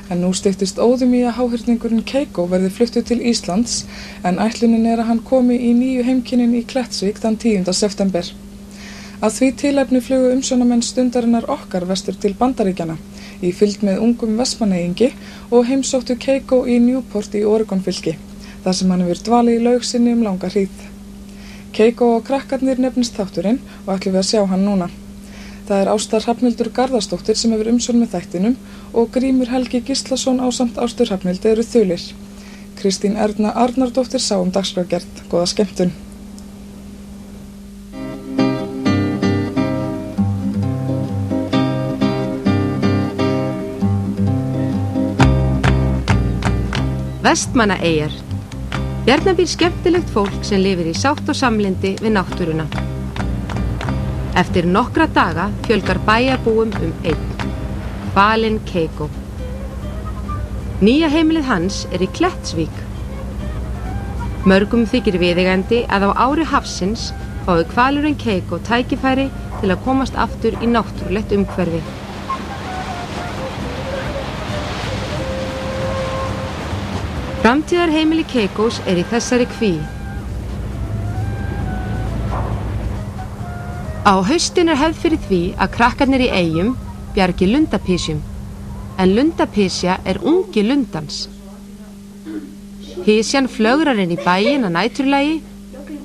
En nú styttist óðum í að háhyrningurinn Keikó verði fluttur til Íslands en ætlunin að hann komi í nýju heimkynnin í Klettsvík þann 10. september. Að því tilefni flugu umsjónarmenn Stundarinnar okkar vestur til Bandaríkjanna í fylgd með ungum Vestmannaeyingi og heimsóttu Keikó í Newport í Oregon-fylki, þar sem hann hefur dvalið í laug sinni langa hríð. Keikó og krakkarnir nefnist þátturinn og ætlum við að sjá hann núna. Það Ásta Hrafnhildur Garðarsdóttir sem hefur umsjón með þættinum og Grímur Helgi Gíslason ásamt Ástu Hrafnhildi eru þulir. Kristín Erna Arnardóttir sá dagskrárgerð. Góða skemmtun. Vestmannaeyjar. Hérna býr skemmtilegt fólk sem lifir í sátt og samlyndi við náttúruna. Eftir nokkra daga fjölgar bæjarbúum einn, hvalinn Keikó. Nýja heimilið hans í Klettsvík. Mörgum þykir viðeigandi að á ári hafsins fái hvalurinn Keikó tækifæri til að komast aftur í náttúrulegt umhverfi. Framtíðarheimili Keikós í þessari kví. Á haustin hefð fyrir því að krakkarnir í eyjum bjargi lundapysjum, en lundapysja ungi lundans. Pysjan flögrar inn í bæinn að næturlagi,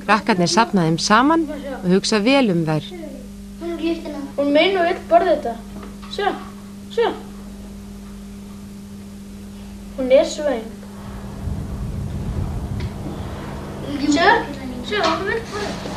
krakkarnir safna þeim saman og hugsa vel þær. Hún meina vill borða þetta. Sjá, sjá. Hún svöng. Sjá, sjá, hún vill borða þetta.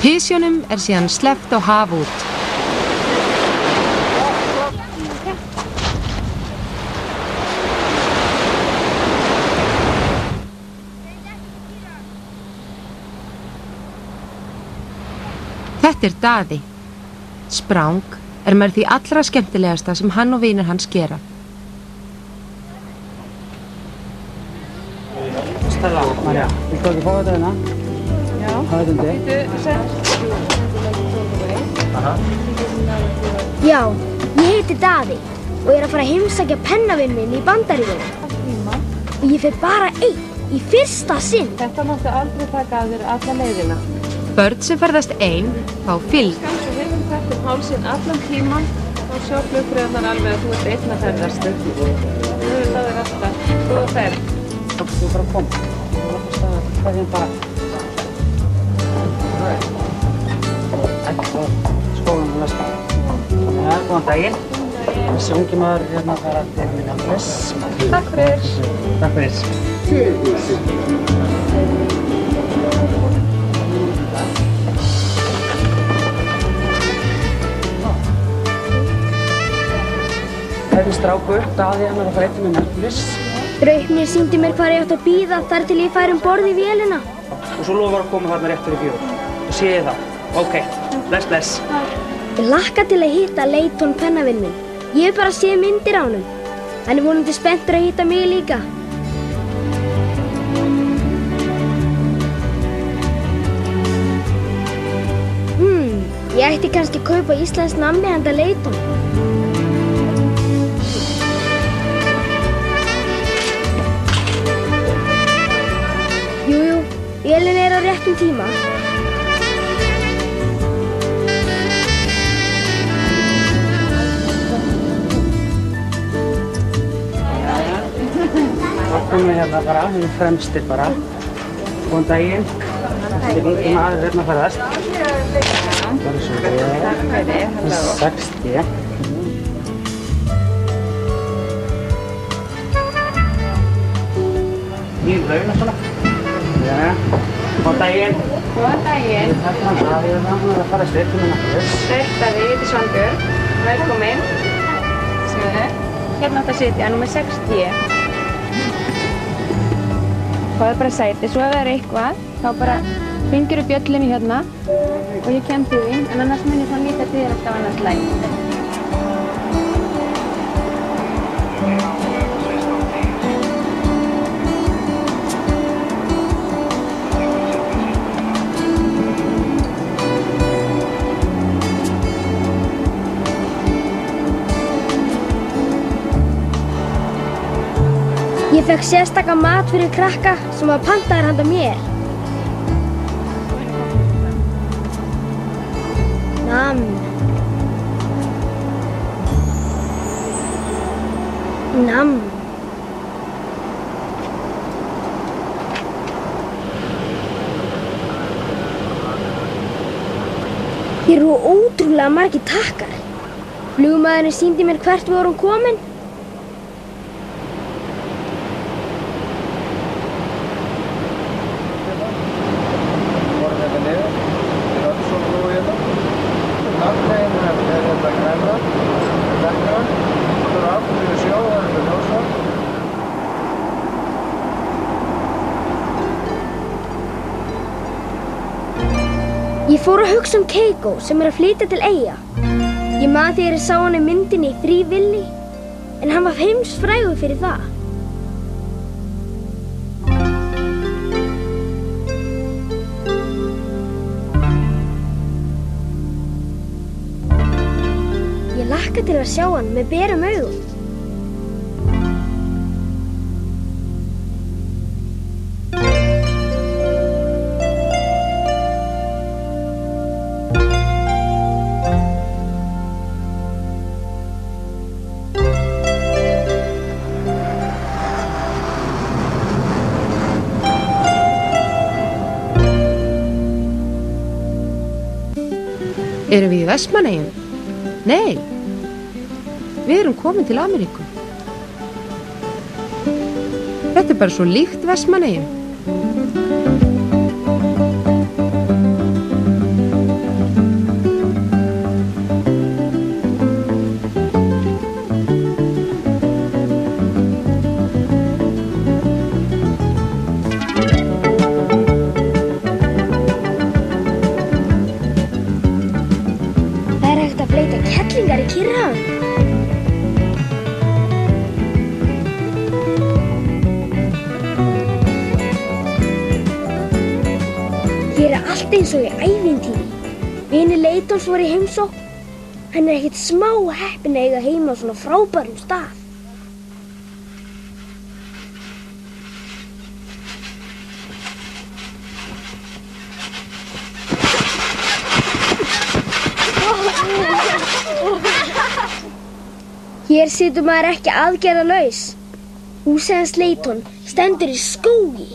Pysjónum síðan sleppt á haf út. Þetta Daði. Sprang með því allra skemmtilegasta sem hann og vinir hans gera. Stella, Marja, viltu ekki fá þetta hérna? Já. Það undi. Já, ég heiti Daði og að fara að heimsækja pennavinn minn í Bandaríkjunum. Og ég fer bara einn, í fyrsta sinn. Þetta máttu aldrei taka að þér alla leiðina. Börn sem ferðast ein fá fylgd. Kanski hefum þetta hálsinn allan tíman og sjá flugfröðunar alveg að þú einn að ferðast. Þú það alltaf, þú ferð. Þú bara kom. Það bara. Ekki skólanum næsta. Góðan daginn. Þessi ungi maður hérna fara til Minneapolis. Takk fyrir. Takk fyrir. Þetta strákur, Daði hann að fara til Minneapolis. Draupnir sýndi mér hvað ég átt að bíða þar til ég færi borð í vélina. Og svo lofar að koma þarna rétt fyrir 4. Og sé ég það. Ok, bless, bless. Ég hlakka til að hitta Leighton pennavinn minn. Ég hef bara séð myndir á honum. Hann vonandi spenntur að hitta mig líka. Ég ætti kannski að kaupa íslenskt nammi handa Leighton. Jú, vélin á réttum tíma. Þá komum við hérna bara, við erum fremstir bara. Góðan daginn. Þetta ungi maður hérna að ferðast. Bara svo við. 60. Nýjum launa svona. Ja. Góðan daginn. Góðan daginn. Við erum að fara styrkt með náttúrulega. Daði, ég heiti Svanbjörg. Velkomin. Sjöðu. Hérna átt að sitja, númer 6D. Fáðu bara sæti, svo ef það eitthvað, þá bara hringirðu bjöllunni hérna og ég kem til þín, en annars mun ég þá líta til þér alltaf annars læg. Ég fekk sérstaka mat fyrir krakka sem var pantaður handa mér. Nam. Nam. Hér eru ótrúlega margir takkar. Flugmaðurinn sýndi mér hvert við vorum komin. Ég fór að hugsa Keiko sem að flytja til Eyja. Ég man þegar ég sá hann í myndinni Free Willy, en hann var heimsfrægur fyrir það. Ég hlakka til að sjá hann með berum augum. Erum við í Vestmannaeyjum? Nei, við erum komin til Ameríku. Þetta bara svo líkt Vestmannaeyjum. Kettlingar í Kyrrahaf. Hér allt eins og í ævintýri. Vinir Leitons voru í heimsókn. Hann ekkert smá heppinn að eiga heima á svona frábærum stað. Hér situr maður ekki aðgerðalaus. Húsið hans Leiton stendur í skógi.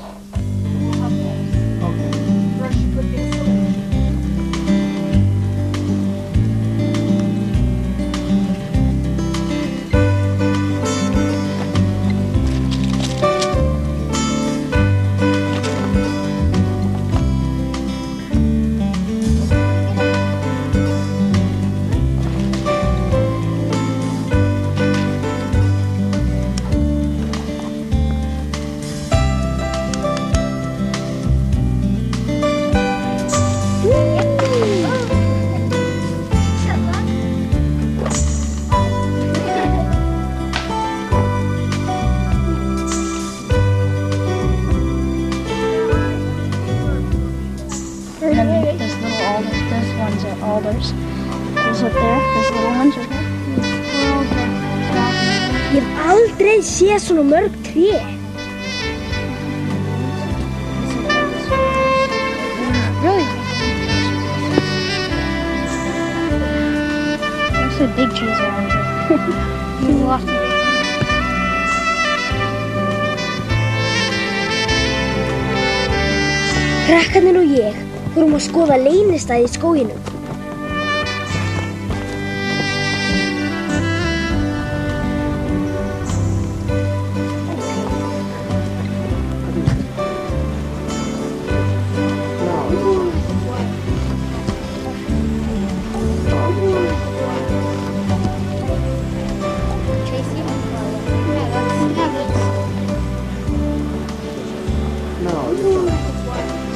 Alders. Those up there, those little ones right there. Ég hef aldrei séð svona mörg tré. Really? There's some big trees around here. There's lots of big trees. Krakkarnir og ég vorum að skoða leynistæði í skóginum.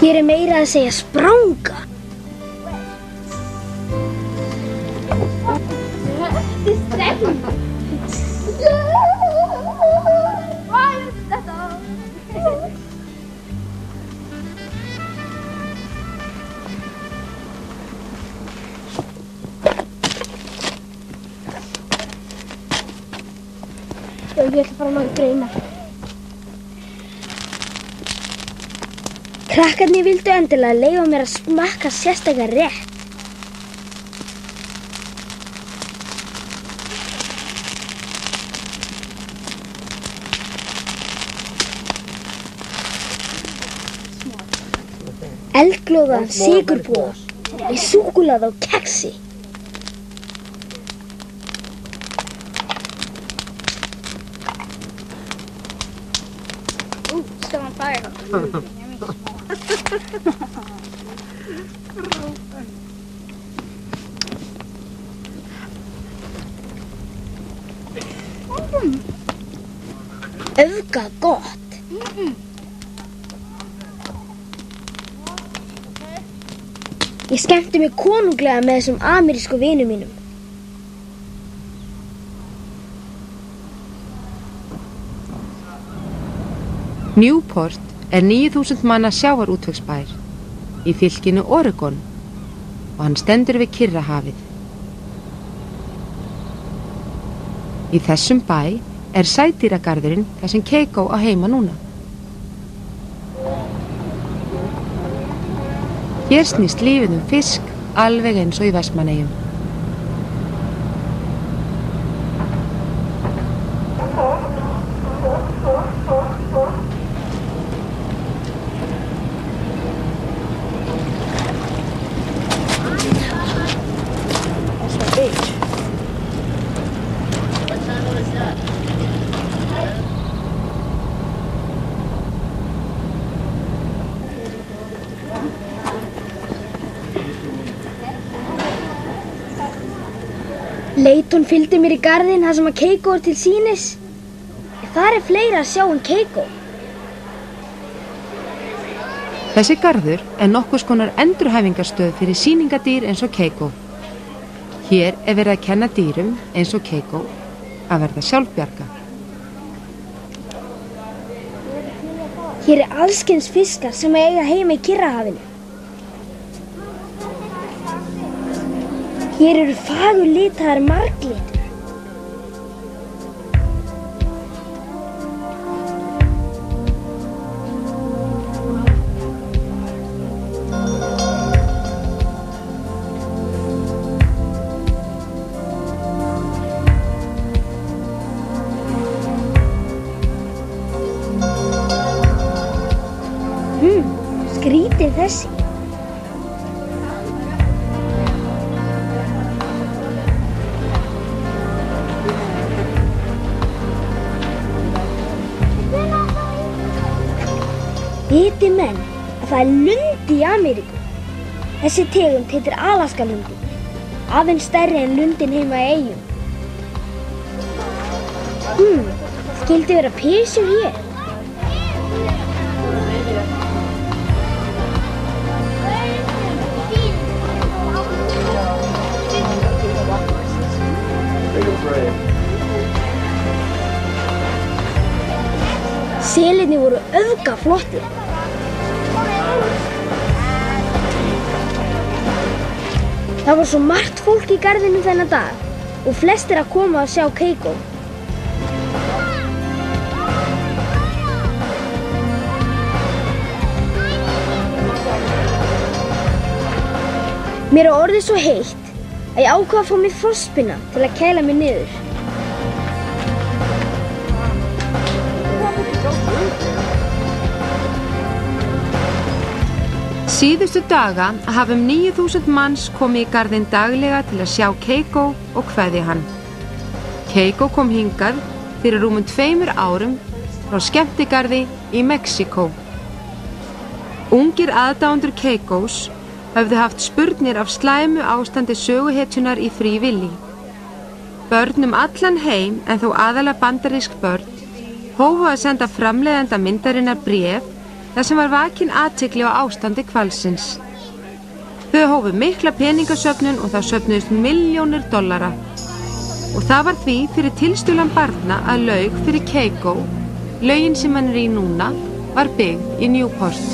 Hér meira að segja spranga. Ég ætla bara að ná í Greinar. Krakkarnir vildu endilega leyfa mér að smakka sérstaka rétt. Eldglóða sigurbúða með súkkulaði og keksi. Still on fire. Öfga gott. Ég skemmti mig konunglega með þessum amerísku vinum mínum. Newport er 9000 manna sjávarútvegsbær í fylkinu Oregon og hann stendur við Kyrrahafið. Í þessum bæ er sædýragarðurinn þar sem Keiko á heima núna. Hér snýst lífið fisk alveg eins og í Vestmannaeyjum. Leighton fylgdi mér í garðinn þar sem að Keiko til sýnis. Þar fleira að sjá en Keiko. Þessi garður er nokkurs konar endurhæfingarstöð fyrir sýningadýr eins og Keiko. Hér verið að kenna dýrum eins og Keiko að verða sjálfbjarga. Hér allskyns fiskar sem eiga heima í Kyrrahafinu. Hér eru fagurlitaðar marglitur. Skrítið þessi. Viti menn að það er lundi í Ameríku. Þessi tegund heitir Alaskalundi, aðeins stærri en lundin heima í Eyjum. Skyldi vera pysjur hér? Selinni voru öfgaflottir. Það var svo margt fólk í garðinum þennan dag og flestir að koma að sjá Keiko. Mér var orðið svo heitt að ég ákvað að fá mér frostpinna til að kæla mig niður. Síðustu daga hafa 9000 manns komið í garðinn daglega til að sjá Keiko og kveðja hann. Keiko kom hingað fyrir rúmum 2 árum frá skemmtigarði í Mexíkó. Ungir aðdáendur Keikós höfðu haft spurnir af slæmu ástandi söguhetjunar í Free Willy. Börn allan heim, en þó aðalega bandarísk börn, hófu að senda framleiðanda myndarinnar bréf þar sem var vakin athygli á ástandi hvalsins. Þau hófu mikla peningasöfnun og það söfnuðust milljónir dollara. Og það var því fyrir tilstuðlan barna að laug fyrir Keiko, laugin sem hann í núna, var byggð í Newport.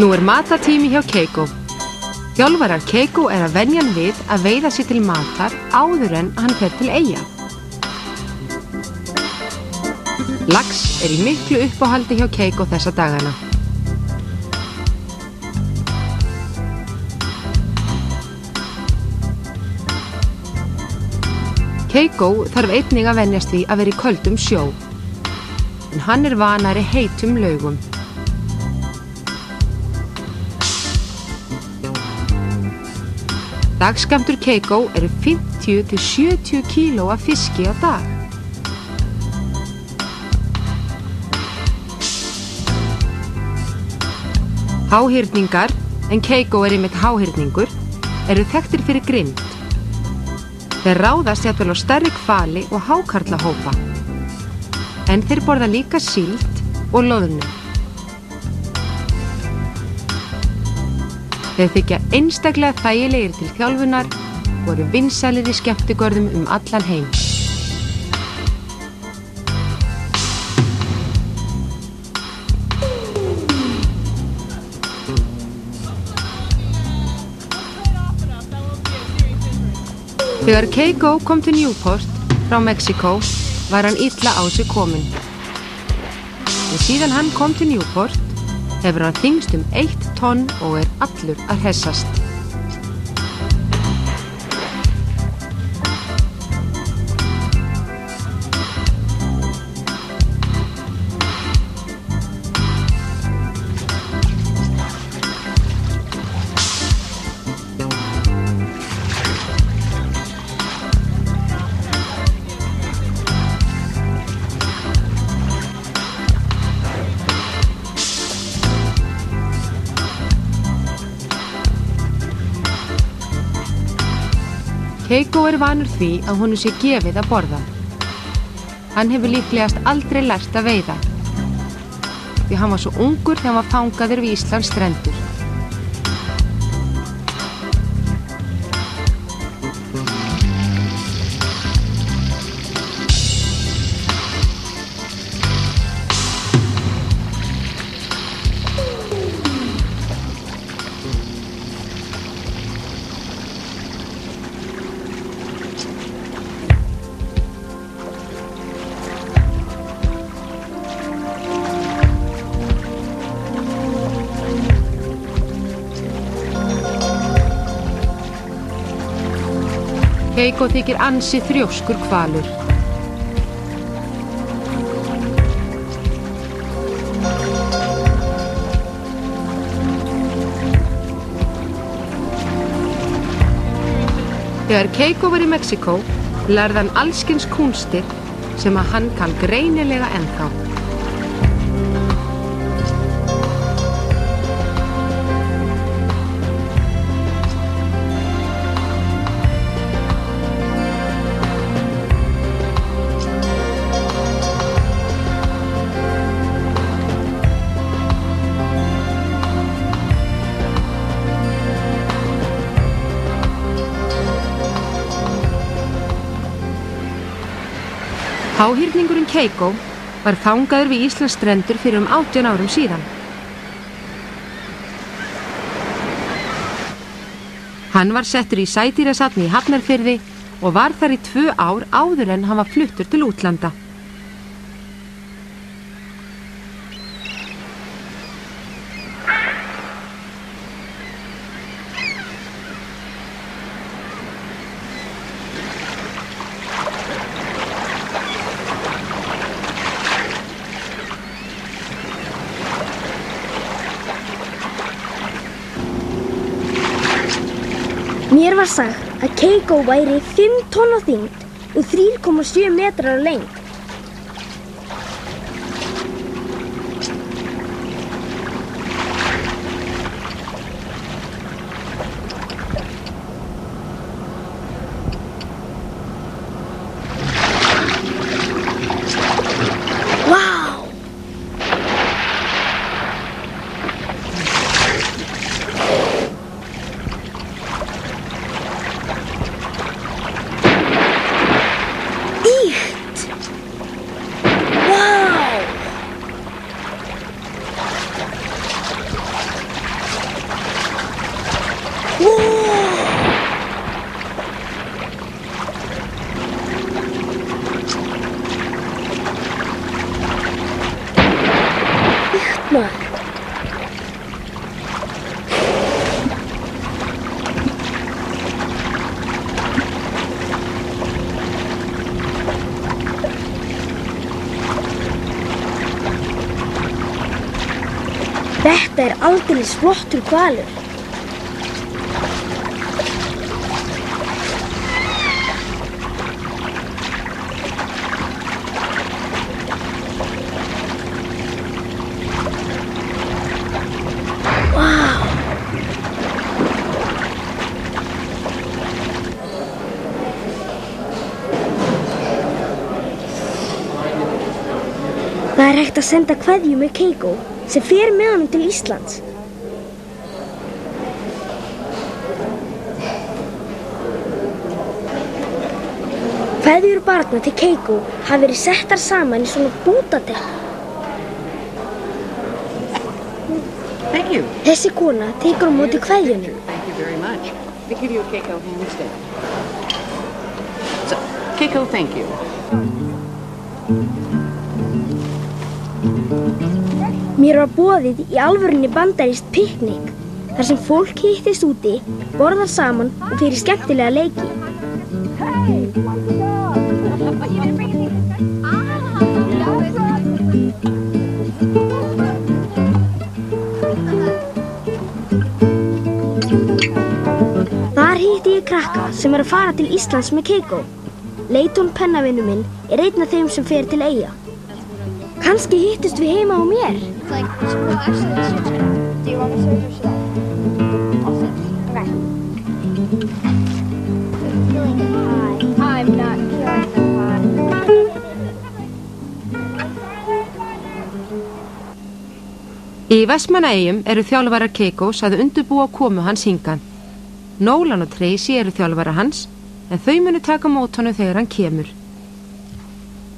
Nú matatími hjá Keiko. Þjálfarar Keiko að venja hann við að veiða sér til matar áður en hann fer til Eyja. Lax í miklu uppáhaldi hjá Keiko þessa dagana. Keiko þarf einnig að venjast því að vera í köldum sjó, en hann vanari heitum laugum. Dagskammtur Keiko 50 til 70 kíló af fiski á dag. Háhyrningar, en Keiko einmitt háhyrningur, þekktir fyrir grimmd. Þeir ráðast jafnvel á stærri hvali og hákarlahópa, en þeir borða líka síld og loðnu. Þeir þykja einstaklega þægilegir til þjálfunar og eru vinsælir í skemmtigörðum allan heim. Þegar Keiko kom til Newport frá Mexíkó var hann illa á sig kominn. En síðan hann kom til Newport hefur hann þyngst 1 tonn og allur að hressast. Keiko vanur því að honum sé gefið að borða. Hann hefur líklegast aldrei lært að veiða, því hann var svo ungur þegar hann var fangaður við Íslands strendur. Keiko þykir ansi þrjóskur hvalur. Þegar Keiko var í Mexíkó lærði hann allskyns kúnstir sem að hann kann greinilega ennþá. Háhyrningurinn Keiko var fangaður við Íslands strendur fyrir 18 árum síðan. Hann var settur í sædýrasafni í Hafnarfirði og var þar í 2 ár áður en hann var fluttur til útlanda. Mér var sagt að Keiko væri 5 tonn á þyngd og 3,7 metrar á lengd. Maður. Þetta aldeilis flottur hvalur. Það hægt að senda kveðju með Keiko sem fer með honum til Íslands. Kveðjur barna til Keiko hafa verið settar saman í svona bútateppa. Thank you. Þessi kona tekur á móti kveðjunum. Thank you very much. They give you a Keiko hand instead. So, Keiko, thank you. Mér var boðið í alvörunni bandarískt piknik, þar sem fólk hittist úti, borðar saman og fyrir skemmtilega leiki. Þar hitti ég krakka sem að fara til Íslands með Keiko. Leiton pennavinnu minn einn af þeim sem fer til Eyja. Kannski hittust við heima á mér. Like, well, actually, it's your turn. Do you want to serve or should I? I'll serve. Okay. I'm killing a pie. I'm not killing a pie. Í Vestmannaeyjum eru þjálfarar Keikós að undirbúa komu hans hingað. Nolan og Tracy eru þjálfarar hans, en þau munu taka mót honum þegar hann kemur.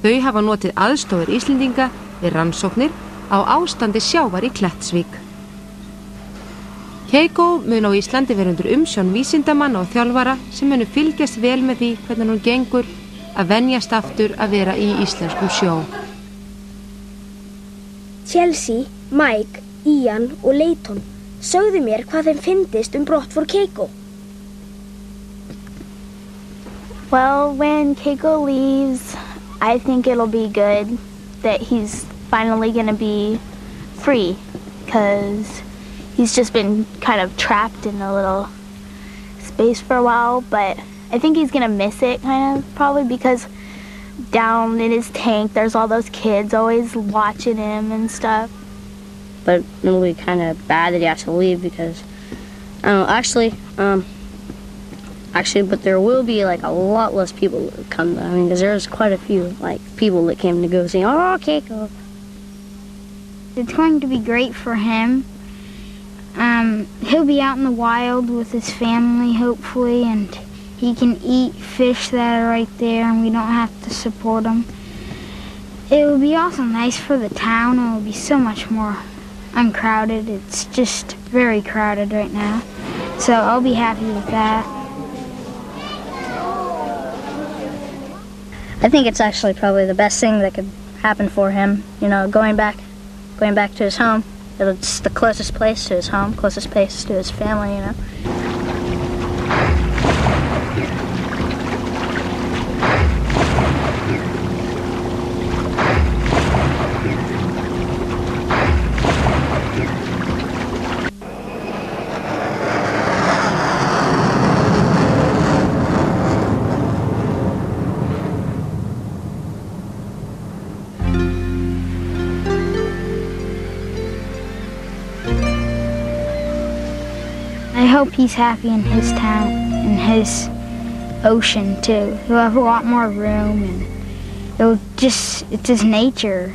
Þau hafa notið aðstofur Íslendinga við rannsóknir á ástandi sjávar í Klettsvík. Keiko mun á Íslandi vera undir umsjón vísindamanna og þjálfara sem munu fylgjast vel með því hvernig hún gengur að venjast aftur að vera í íslenskum sjó. Chelsea, Mike, Ian og Leiton sögðu mér hvað þeim fyndist brottför Keiko. Well, when Keiko leaves, I think it'll be good that he's finally going to be free, because he's just been kind of trapped in a little space for a while, but I think he's going to miss it kind of probably because down in his tank there's all those kids always watching him and stuff. But it'll be kind of bad that he has to leave because, I don't know, actually, but there will be like a lot less people that come. I mean, because there's quite a few like people that came to go see. Oh, Keiko. It's going to be great for him. He'll be out in the wild with his family, hopefully, and he can eat fish that are right there, and we don't have to support him. It will be also nice for the town. It will be so much more uncrowded. It's just very crowded right now, so I'll be happy with that. I think it's actually probably the best thing that could happen for him. You know, going back to his home. It's the closest place to his home, closest place to his family, you know. I hope he's happy in his town, in his ocean too. He'll have a lot more room, and it's his nature.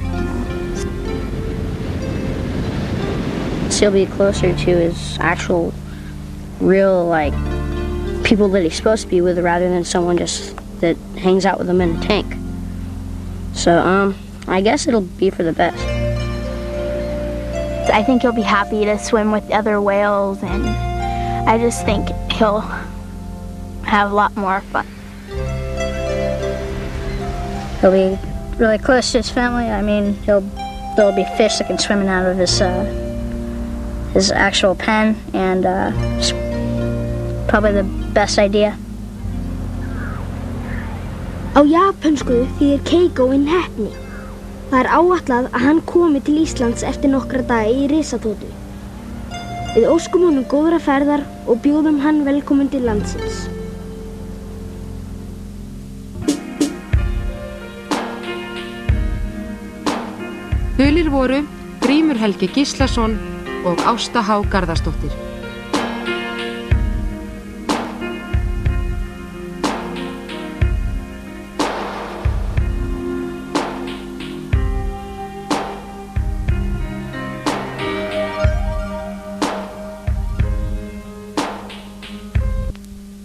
He'll be closer to his actual, real, like, people that he's supposed to be with rather than someone just that hangs out with him in a tank. So, I guess it'll be for the best. I think he'll be happy to swim with other whales, and I just think he'll have a lot more fun. He'll be really close to his family. I mean, there'll be fish that can swim in out of his actual pen, and it's probably the best idea. Á japönsku þýðir Keiko heppni. Það áætlað að hann komi til Íslands eftir nokkra daga í risaþotu. Við óskum honum góðra ferðar og bjóðum hann velkominn til landsins. Þulir voru Grímur Helgi Gíslason og Ásta H. Garðarsdóttir.